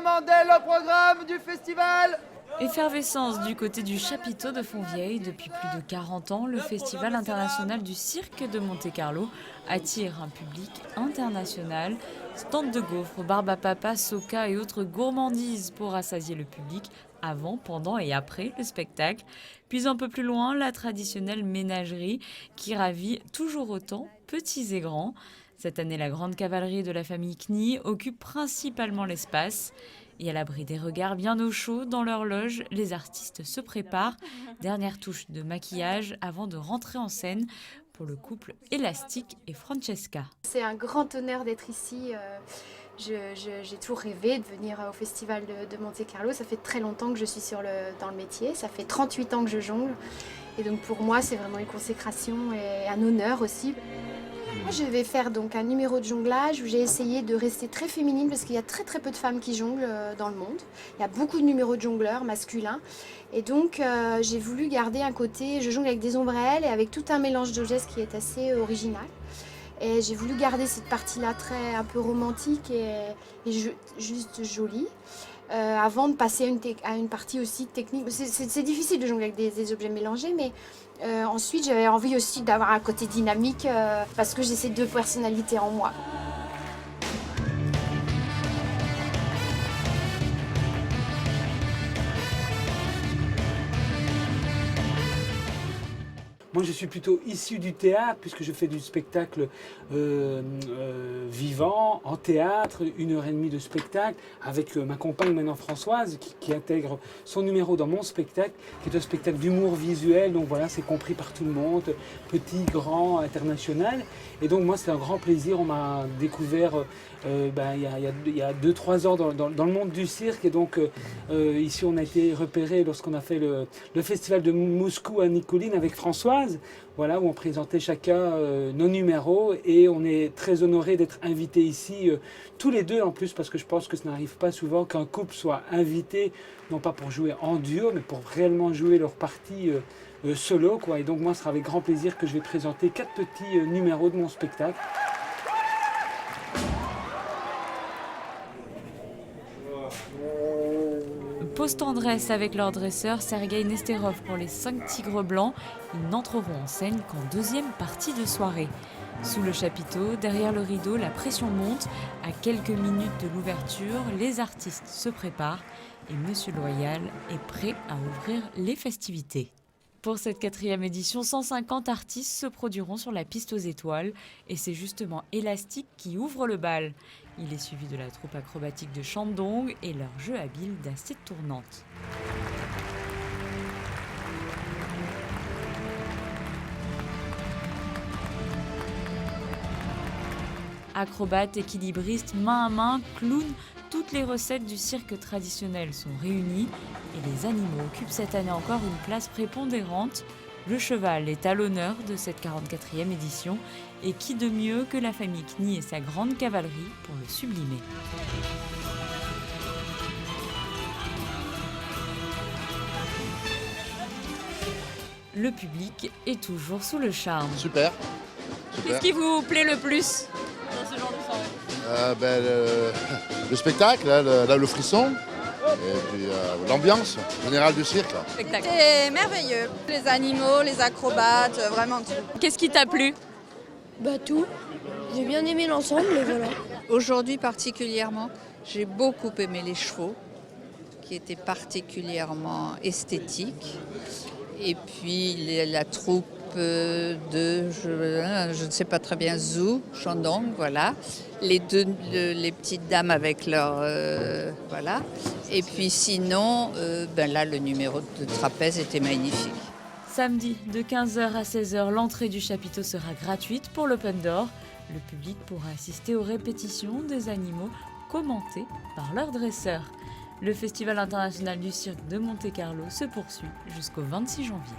Mandel au programme du festival. Effervescence du côté du chapiteau de Fontvieille. Depuis plus de 40 ans, le Festival international du cirque de Monte-Carlo attire un public international. Stand de gaufres, barbe à papa, soca et autres gourmandises pour rassasier le public avant, pendant et après le spectacle. Puis un peu plus loin, la traditionnelle ménagerie qui ravit toujours autant, petits et grands. Cette année, la grande cavalerie de la famille Knie occupe principalement l'espace. Et à l'abri des regards bien au chaud dans leur loge, les artistes se préparent. Dernière touche de maquillage avant de rentrer en scène pour le couple Élastique et Francesca. C'est un grand honneur d'être ici. J'ai toujours rêvé de venir au Festival de Monte-Carlo. Ça fait très longtemps que je suis dans le métier. Ça fait 38 ans que je jongle. Et donc pour moi, c'est vraiment une consécration et un honneur aussi. Moi, je vais faire donc un numéro de jonglage où j'ai essayé de rester très féminine parce qu'il y a très peu de femmes qui jonglent dans le monde. Il y a beaucoup de numéros de jongleurs masculins. Et donc j'ai voulu garder un côté, je jongle avec des ombrelles et avec tout un mélange de gestes qui est assez original. Et j'ai voulu garder cette partie-là un peu romantique et juste jolie. Avant de passer à une partie aussi technique. C'est difficile de jongler avec des objets mélangés, mais ensuite j'avais envie aussi d'avoir un côté dynamique parce que j'ai ces deux personnalités en moi. Moi, je suis plutôt issu du théâtre, puisque je fais du spectacle vivant, en théâtre, 1h30 de spectacle, avec ma compagne maintenant Françoise, qui intègre son numéro dans mon spectacle, qui est un spectacle d'humour visuel, donc voilà, c'est compris par tout le monde, petit, grand, international. Et donc moi, c'est un grand plaisir, on m'a découvert il y a 2-3 ans dans le monde du cirque, et donc ici on a été repéré lorsqu'on a fait le festival de Moscou à Nicoline avec Françoise. Voilà, où on présentait chacun nos numéros et on est très honorés d'être invités ici, tous les deux en plus, parce que je pense que ça n'arrive pas souvent qu'un couple soit invité, non pas pour jouer en duo, mais pour réellement jouer leur partie solo, quoi. Et donc moi, ce sera avec grand plaisir que je vais présenter 4 petits numéros de mon spectacle. Pause tendresse avec leur dresseur Sergueï Nesterov pour les 5 tigres blancs. Ils n'entreront en scène qu'en deuxième partie de soirée. Sous le chapiteau, derrière le rideau, la pression monte. À quelques minutes de l'ouverture, les artistes se préparent et Monsieur Loyal est prêt à ouvrir les festivités. Pour cette 4e édition, 150 artistes se produiront sur la piste aux étoiles et c'est justement Élastique qui ouvre le bal. Il est suivi de la troupe acrobatique de Shandong et leur jeu habile d'assiettes tournantes. Acrobates, équilibristes, main à main, clowns, toutes les recettes du cirque traditionnel sont réunies et les animaux occupent cette année encore une place prépondérante. Le cheval est à l'honneur de cette 44e édition et qui de mieux que la famille Knie et sa grande cavalerie pour le sublimer. Le public est toujours sous le charme. Super. Qu'est-ce qui vous plaît le plus dans ce genre de soirée? Le spectacle, là, le frisson, et puis l'ambiance générale du cirque. C'était merveilleux. Les animaux, les acrobates, vraiment tout. Qu'est-ce qui t'a plu? Tout. J'ai bien aimé l'ensemble et voilà. Aujourd'hui particulièrement, j'ai beaucoup aimé les chevaux, qui étaient particulièrement esthétiques. Et puis la troupe je ne sais pas très bien, Zhu, Shandong, voilà. Les petites dames avec leur... voilà. Et puis sinon, là, le numéro de trapèze était magnifique. Samedi, de 15h à 16h, l'entrée du chapiteau sera gratuite pour l'Open Door. Le public pourra assister aux répétitions des animaux commentés par leurs dresseurs. Le Festival international du cirque de Monte-Carlo se poursuit jusqu'au 26 janvier.